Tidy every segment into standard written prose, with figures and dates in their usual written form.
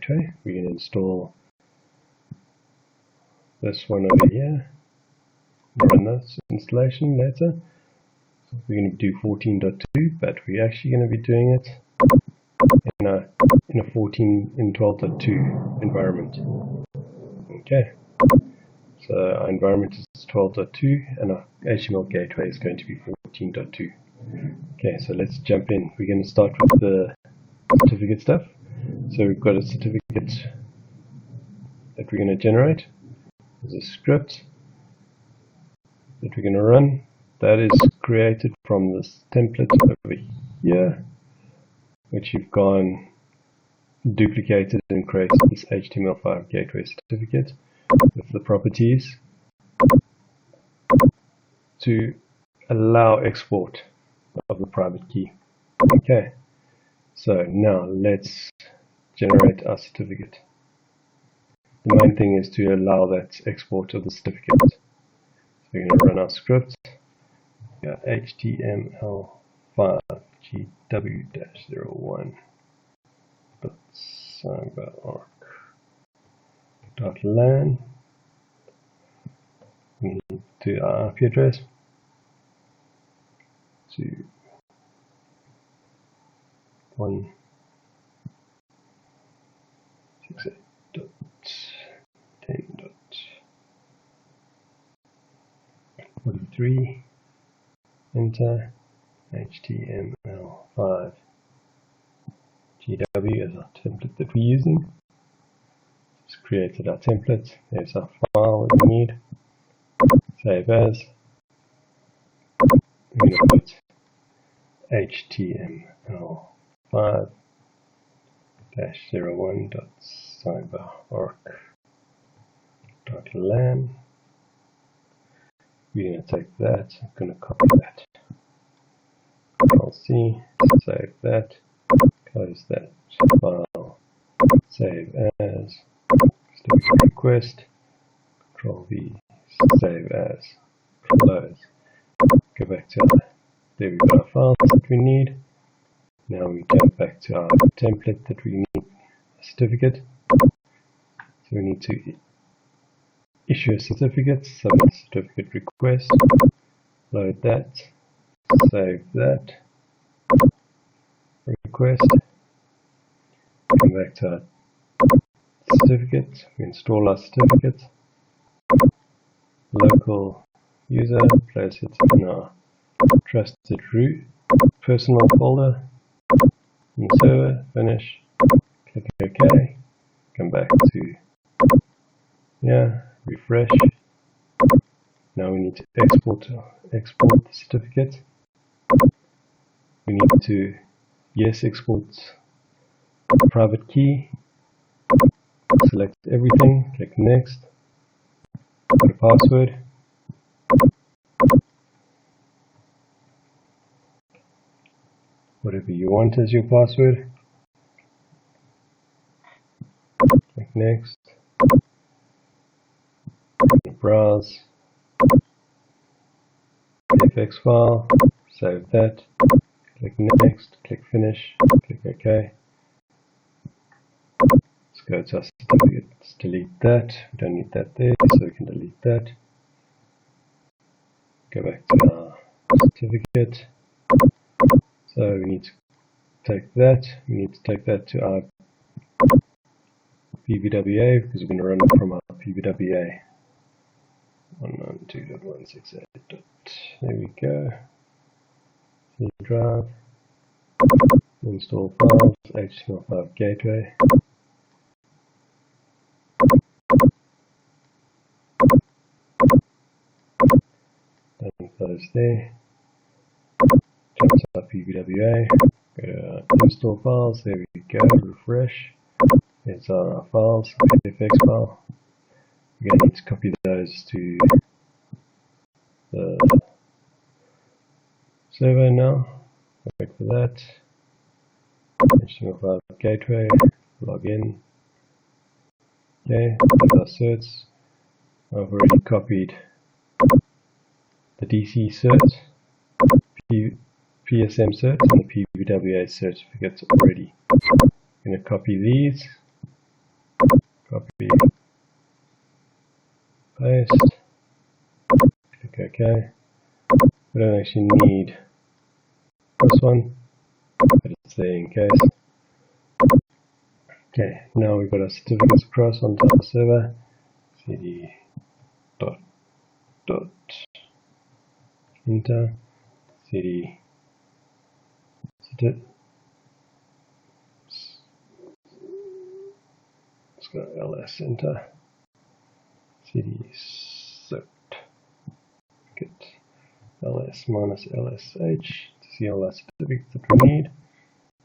Gateway. We're going to install this one over here. Run this installation later. So we're going to do 14.2, but we're actually going to be doing it in a 12.2 environment. Okay. So our environment is 12.2 and our HTML gateway is going to be 14.2. Okay, so let's jump in. We're going to start with the certificate stuff. So we've got a certificate that we're going to generate. There's a script that we're going to run. That is created from this template over here, which you've gone duplicated and created this HTML5 gateway certificate with the properties to allow export of the private key. Okay, so now let's generate our certificate. The main thing is to allow that export of the certificate. So we're going to run our script. We got HTML5 GW-01 CyberArk.lan. We need to our IP address to 168.10.43. Enter HTML5 GW as our template that we're using. Just created our template. There's our file that we need. Save as. We're going to put HTML5-01.CyberArk.lan. We're going to take that. I'm going to copy that. Control-C, save that, close that file, save as, certificate request, Control-V, save as, close. Go back to there we've got our files that we need. Now we jump back to our template that we need a certificate. So we need to issue a certificate, submit certificate request, load that, save that request, come back to our certificate, we install our certificate, local user, place it in our trusted root personal folder, in the server, finish, click OK, come back to refresh. Now we need to export the certificate. We need to export the private key. Select everything, click next, put a password. Whatever you want as your password. Click next. Browse. FX file. Save that. Click next. Click finish. Click OK. Let's go to our certificate. Let's delete that. We don't need that there, so we can delete that. Go back to our certificate. So we need to take that. We need to take that to our PBWA because we're going to run it from our PBWA 192.168. There we go. C drive. Install files. HTML5 Gateway. Then close there. Jump to our PBWA, go to install files, there we go, refresh. There's our files, FX file. We're going to need to copy those to the server now. Wait for that. HTML5 Gateway, log in. Okay, there's our certs. I've already copied the DC certs. PSM certs and the PBWA certificates already. I'm going to copy these copy, paste, click OK. We don't actually need this one, but it's there in case. Okay, now we've got our certificates across onto our server. cd dot dot enter cd certificate. Let's go ls enter cd certificate ls minus lsh to see all our certificates that we need.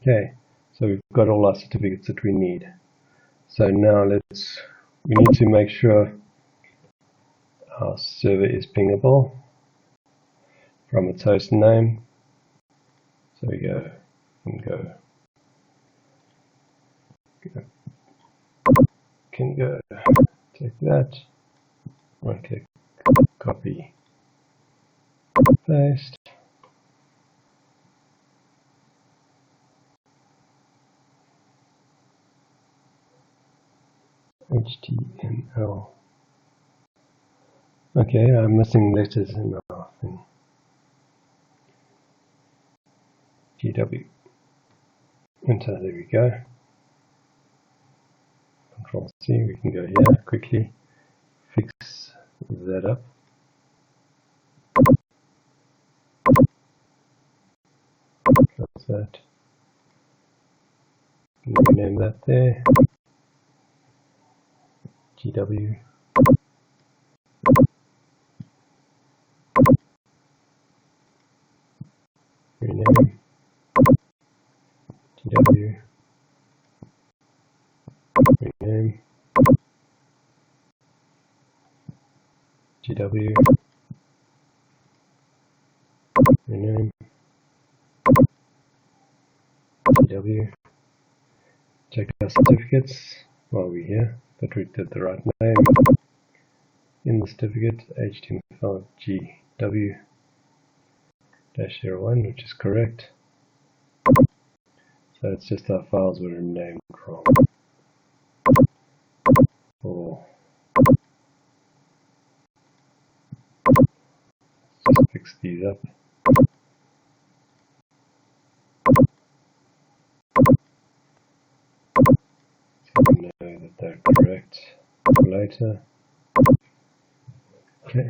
Okay, so we've got all our certificates that we need. So now we need to make sure our server is pingable from its host name. So we can go take that, right click, copy, paste, HTML. Okay, I'm missing letters in our thing. GW. Enter, there we go. Control C, we can go here quickly, fix that up. Close that. Rename that there. GW. Rename. GW. Rename. GW. Rename. GW. Check our certificates while we're here that we did the right name. In the certificate, HTML5 GW-01, which is correct. So it's just our files were named wrong. Just fix these up. So we know that they're correct for later. Okay.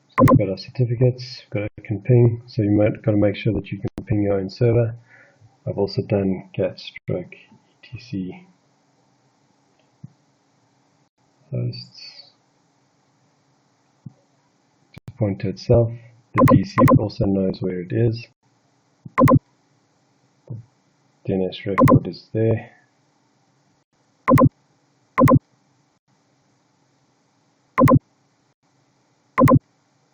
So we've got our certificates, we've got a can ping, so you might got to make sure that you can ping your own server. I've also done get/etc hosts to point to itself. The DC also knows where it is. The DNS record is there.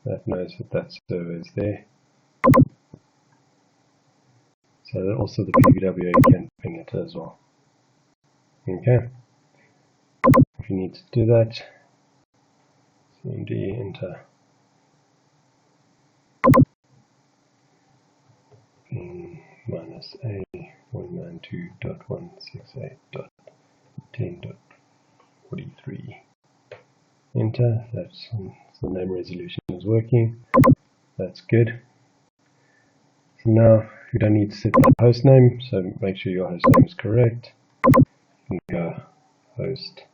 That knows that that server is there. So that also the PWA can ping it as well. Okay. If you need to do that, cmd enter ping -a 192.168.10.43. Enter. That's so the name resolution is working. That's good. So now you don't need to set the host name, so make sure your host name is correct. You can go host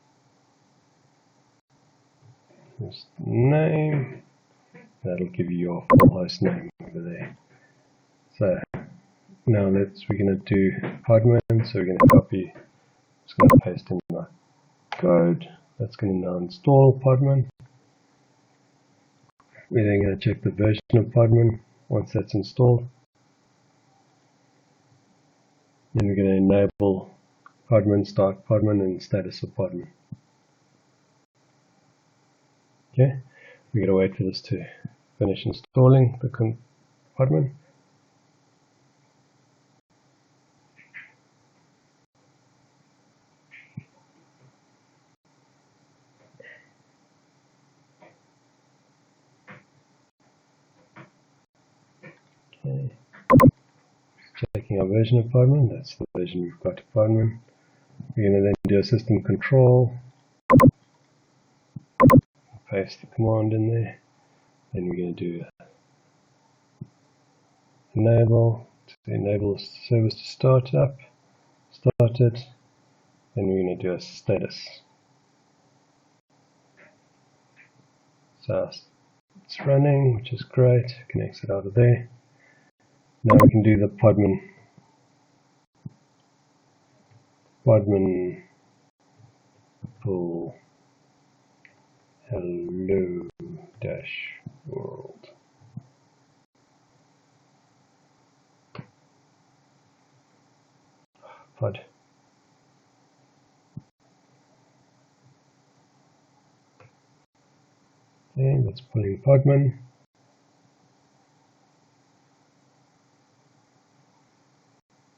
name. That'll give you your full host name over there. So now we're going to do Podman. So we're going to copy, just going to paste in my code. That's going to now install Podman. We're then going to check the version of Podman once that's installed. Then we're going to enable Podman, start Podman, and status of Podman. Okay, we're going to wait for this to finish installing the Podman. Okay, checking our version of Podman. That's the version we've got of Podman. We're going to then do a system control, paste the command in there, then we're going to do enable to enable the service to start it, then we're going to do a status. So it's running, which is great, we can exit out of there. Now we can do the Podman full hello dash world. Pod. Okay, let's pull in Podman.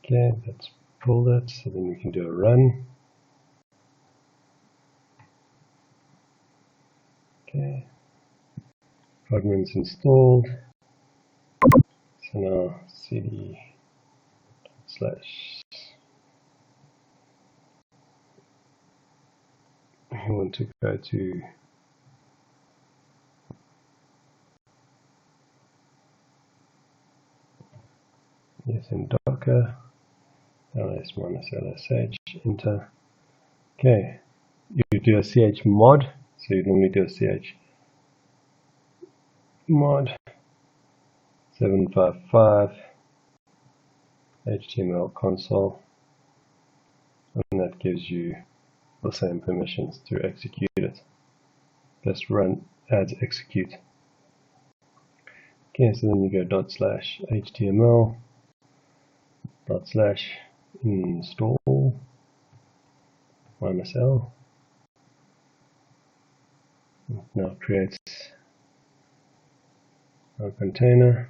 Okay, let's pull that, so then we can do a run. Okay, Podman's installed. So now cd / we want to go to yes in Docker ls -lsh enter. Okay, you do a ch mod, so you normally do a ch mod 755 HTML console, and that gives you the same permissions to execute it. Just run adds execute. Okay, so then you go /HTML /install -l. It now creates our container.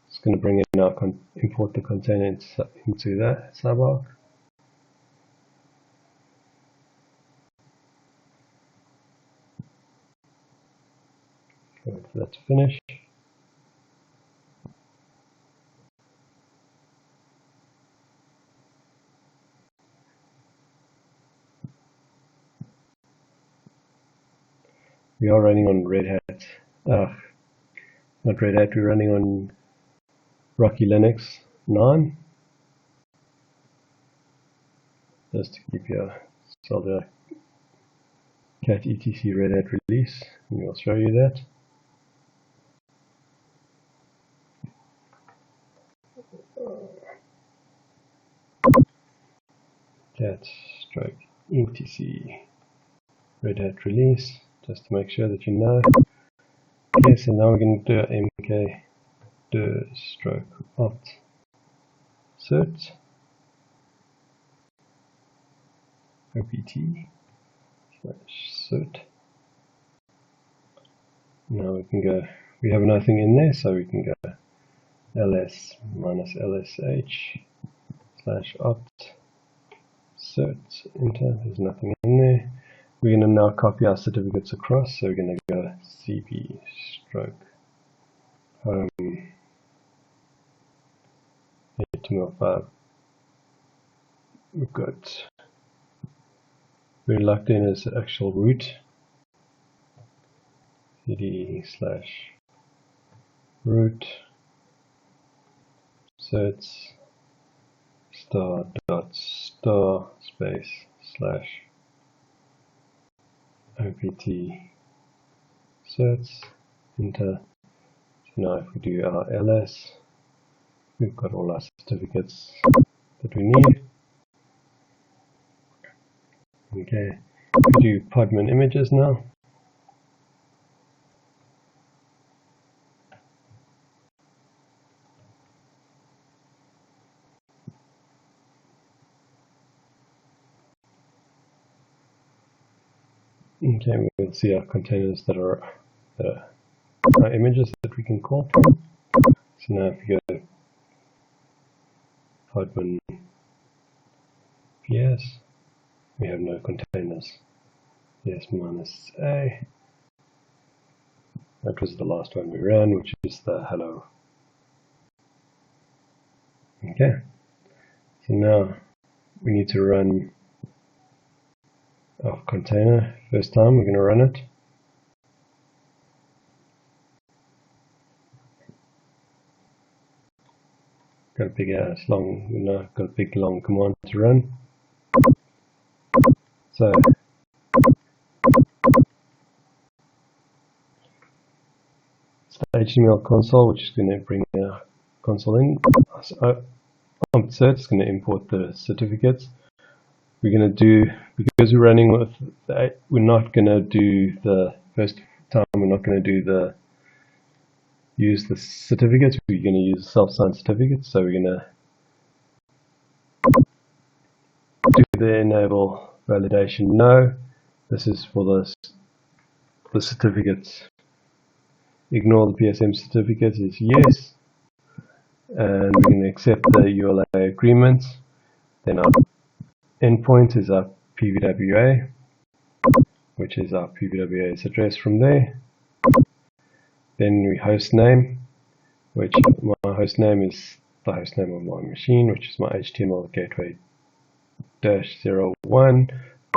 It's going to bring in our import the container into that CyberArk. Wait for that to finish. We are running on Red Hat. Not Red Hat, we're running on Rocky Linux 9. Just to keep you so the cat etc Red Hat release, and we'll show you that. Cat /etc Red Hat release, just to make sure that you know. Okay, so now we're going to do mk -opt cert opt/cert. Now we can go, we have nothing in there, so we can go ls -lsh /opt cert, enter. There's nothing in there. We're going to now copy our certificates across, so we're going to go cp /home HTML5. We've got we're locked in as actual root, cd /root certs *.* space /opt certs, enter. So now if we do our ls, we've got all our certificates that we need. Okay, we do Podman images now. Okay, we'll see our containers that are our images that we can call from. So now if you go Podman PS, we have no containers. PS -a. That was the last one we ran, which is the hello. Okay, so now we need to run our container. First time we're going to run it. Got a big got a big long command to run. So it's the HTML console, which is going to bring the console in. So it's going to import the certificates. We're going to do, because we're running with we're not going to do the first time, we're not going to do use the certificates, we're going to use self-signed certificates. So we're going to do the enable validation no. This is for the certificates. Ignore the PSM certificates is yes. And we're going to accept the ULA agreement. Then our endpoint is our PVWA, which is our PVWA's address from there. Then we host name, which my host name is the host name of my machine, which is my HTML Gateway -01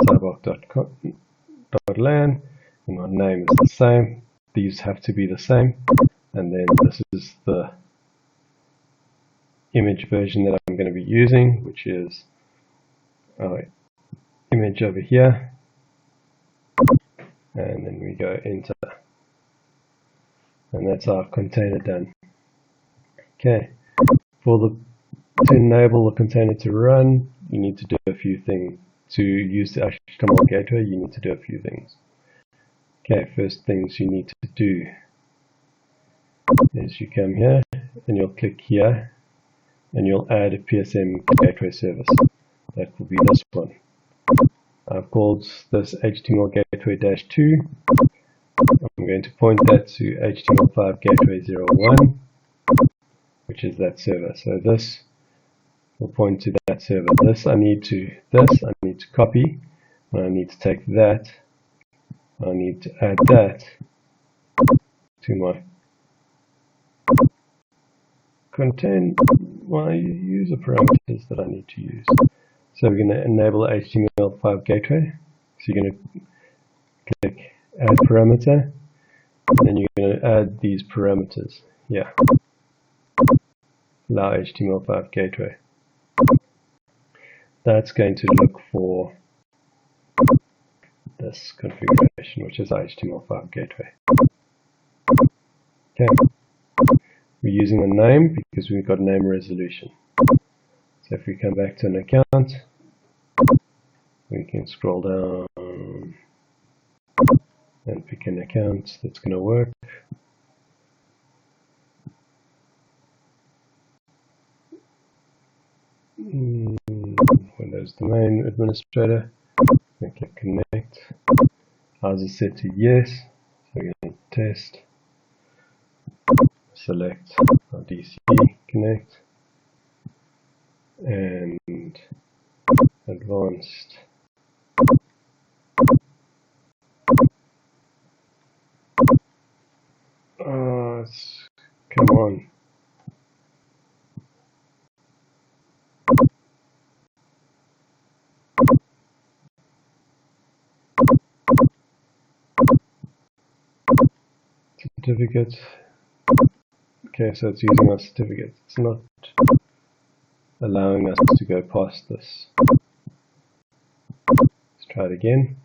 cyberark.lan, and my name is the same. These have to be the same. And then this is the image version that I'm going to be using, which is our image over here. And then we go enter. And that's our container done. Okay. To enable the container to run, you need to do a few things. To use the HTML gateway, you need to do a few things. Okay, first things you need to do is you come here and you'll click here and you'll add a PSM gateway service. That will be this one. I've called this HTML gateway -2. I'm going to point that to HTML5 Gateway 01, which is that server. So this will point to that server. I need to copy, and I need to take that. I need to add that to my user parameters that I need to use. So we're going to enable the HTML5 gateway. So you're going to click add parameter, and then you're going to add these parameters here. Allow HTML5 gateway. That's going to look for this configuration, which is HTML5 gateway. Okay. We're using a name because we've got name resolution. So if we come back to an account, we can scroll down and pick an account that's going to work. Windows Domain Administrator. I click connect. Ours is set to yes. So we're going to test. Select our DC connect and advanced. Come on. Certificate. Okay, so it's using our certificate. It's not allowing us to go past this. Let's try it again.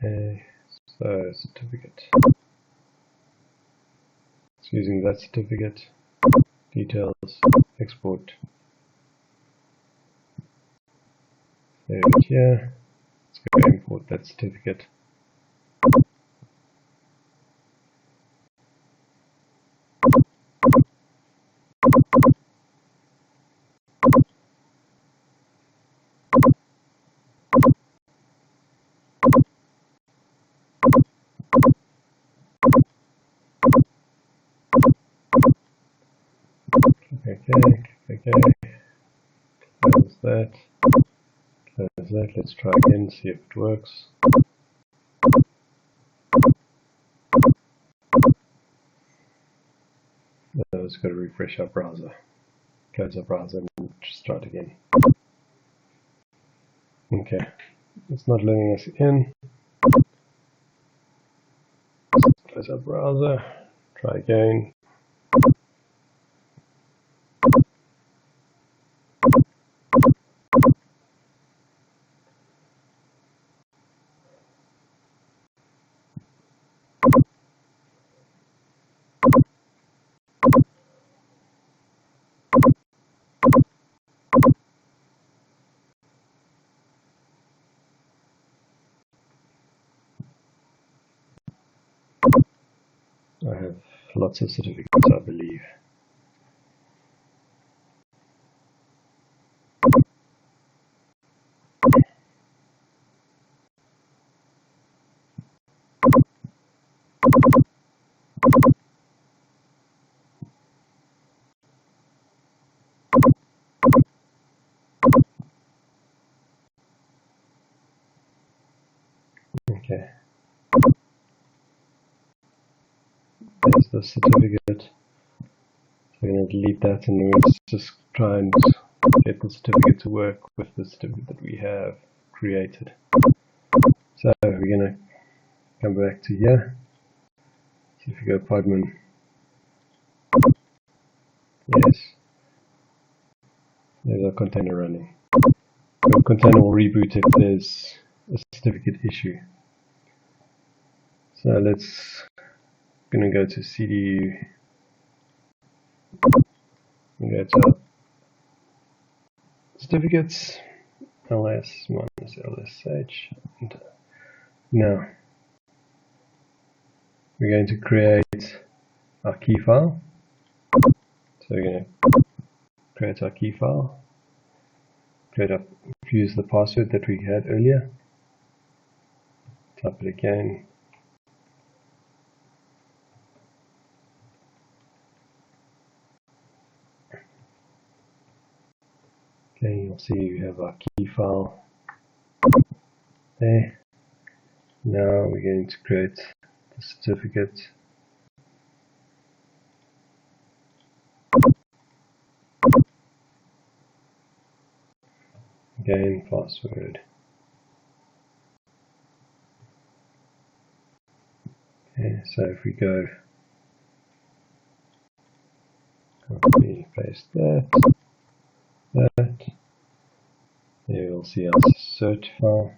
Okay, so certificate. It's using that certificate. Details, export. Save it here. Let's go import that certificate. Okay, close that, let's try again, see if it works. Let's go to refresh our browser, close our browser and just try it again. Okay, it's not letting us in. Close our browser, try again. I have lots of certificates, I believe. Okay. There's the certificate. So we're going to delete that and let's just try and get the certificate to work with the certificate that we have created. So we're going to come back to here. So if you go Podman, yes, there's our container running. The container will reboot if there's a certificate issue. So let's going to go to CD. We go to certificates, ls minus lsh. Now we're going to create our key file. So we're going to create our key file, use the password that we had earlier, type it again, okay, you'll see you have our key file there. Now we're going to create the certificate. Again, password. Okay, so if we go copy, paste that, there you'll see our search file.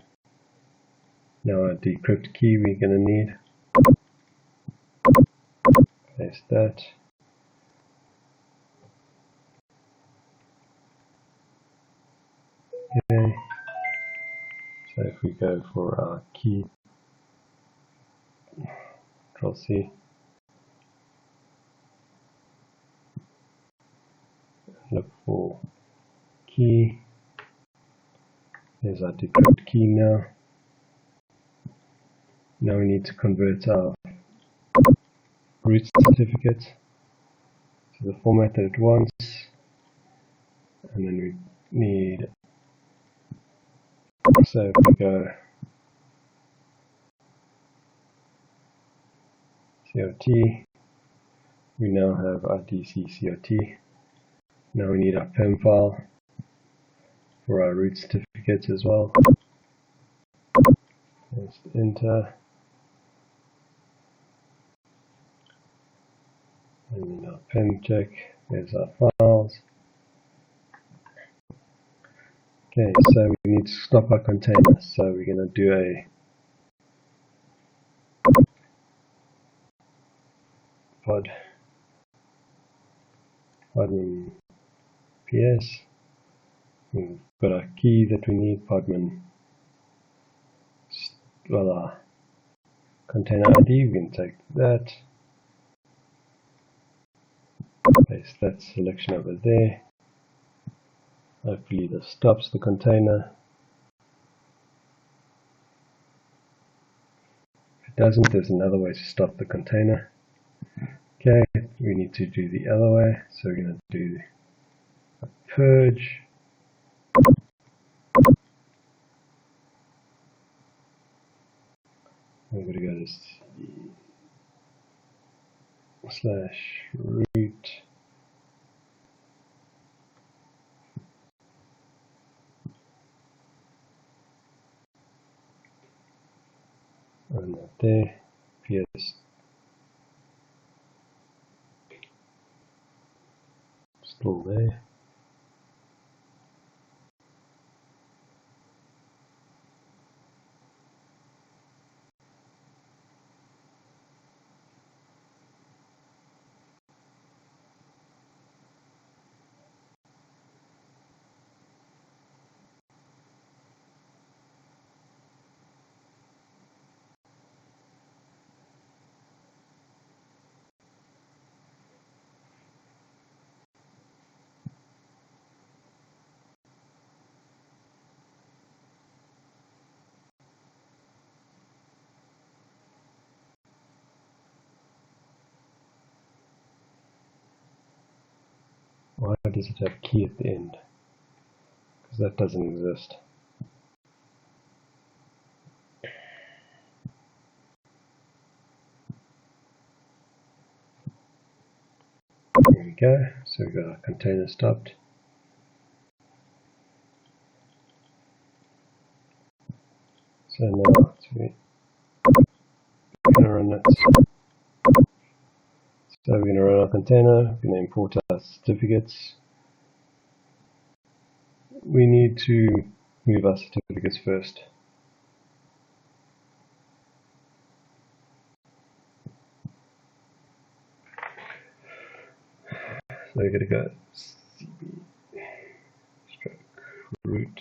Now our decrypt key we're going to need. Paste that. Okay. So if we go for our key, Control C, look for key. There's our decrypt key now. Now we need to convert our root certificate to the format that it wants, and then we need, so if we go COT, we now have our DC COT. Now we need our PEM file for our root certificate as well. Just enter. And our PEM check, there's our files. Okay, so we need to stop our container. So we're going to do a Podman PS. We've got our key that we need, Podman, well, our container ID, we can take that, paste that selection over there. Hopefully this stops the container. If it doesn't, there's another way to stop the container. Okay, we need to do the other way, so we're going to do purge. I'm going to go to /root and that there, PS still there. Why does it have key at the end? Because that doesn't exist. There we go. So we've got our container stopped. So now we're going to run it. So we're going to run our container. We're going to import our certificates. We need to move our certificates first. So we're going to go cb-root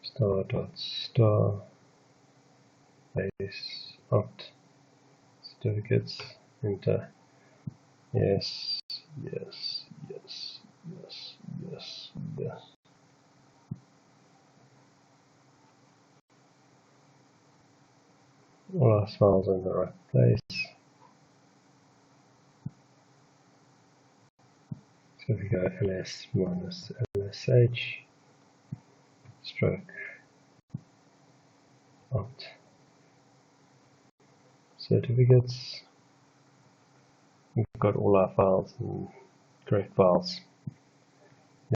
star.star base opt certificates, enter. Yes, yes, yes, yes, yes, yes. All our files are in the right place. So if we go ls minus lsh stroke opt certificates, we've got all our files and correct files.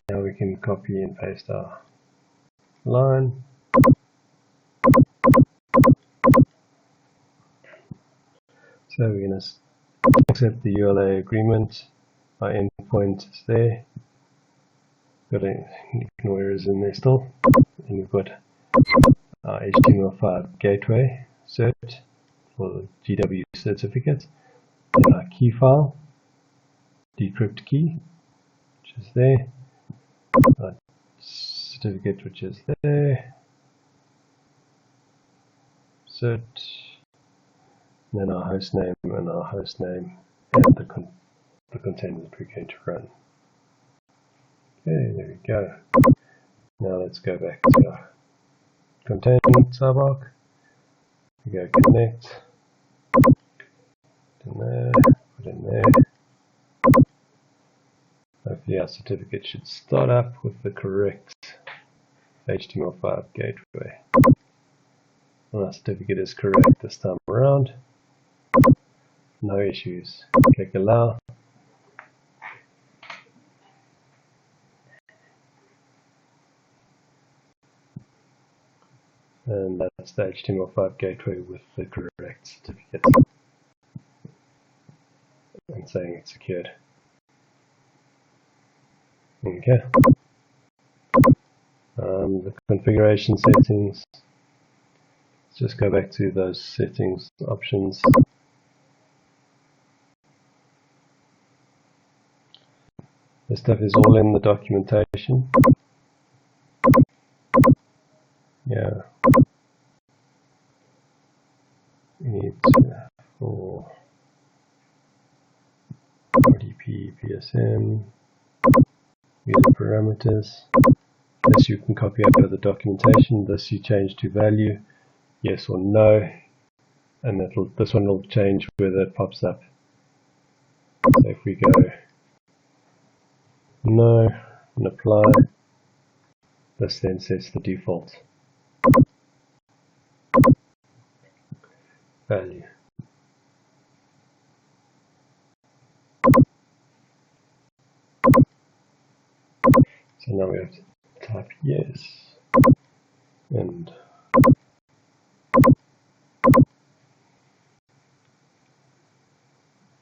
Now we can copy and paste our line. So we're going to accept the ULA agreement. Our endpoint is there. Got to ignore errors in there still. And we've got our HTML5 gateway cert for the GW certificate. And our key file, decrypt key, which is there. Our certificate, which is there. Cert. And then our host name and our host name and the container that we're going to run. Okay, there we go. Now let's go back to our container CyberArk. We go connect. Put in there. Put in there. Hopefully our certificate should start up with the correct HTML5 gateway. And our certificate is correct this time around. No issues. Click allow. And that's the HTML5 gateway with the correct certificate. And saying it's secured. Okay. The configuration settings. Let's just go back to those settings options. This stuff is all in the documentation. Yeah. We need for RDP, PSM, user parameters. This you can copy out of the documentation. This you change to value, yes or no. and this one will change whether it pops up. So if we go no and apply, this then sets the default value. So now we have to type yes and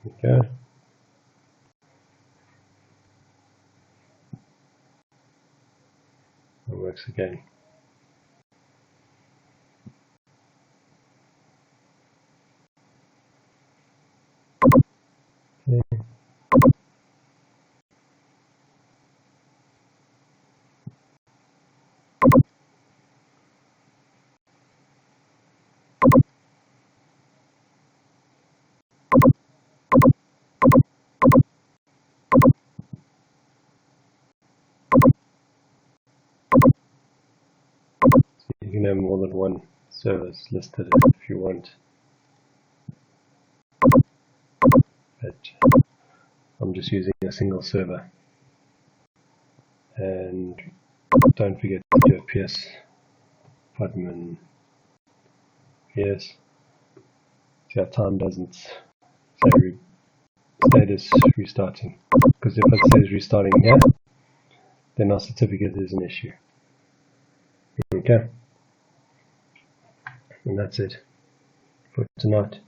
okay. It works again. Okay. You can have more than one service listed if you want, but I'm just using a single server. And don't forget to do a PS Podman. Yes. See, our time doesn't say status restarting, because if it says restarting here, then our certificate is an issue. Okay. And that's it for tonight.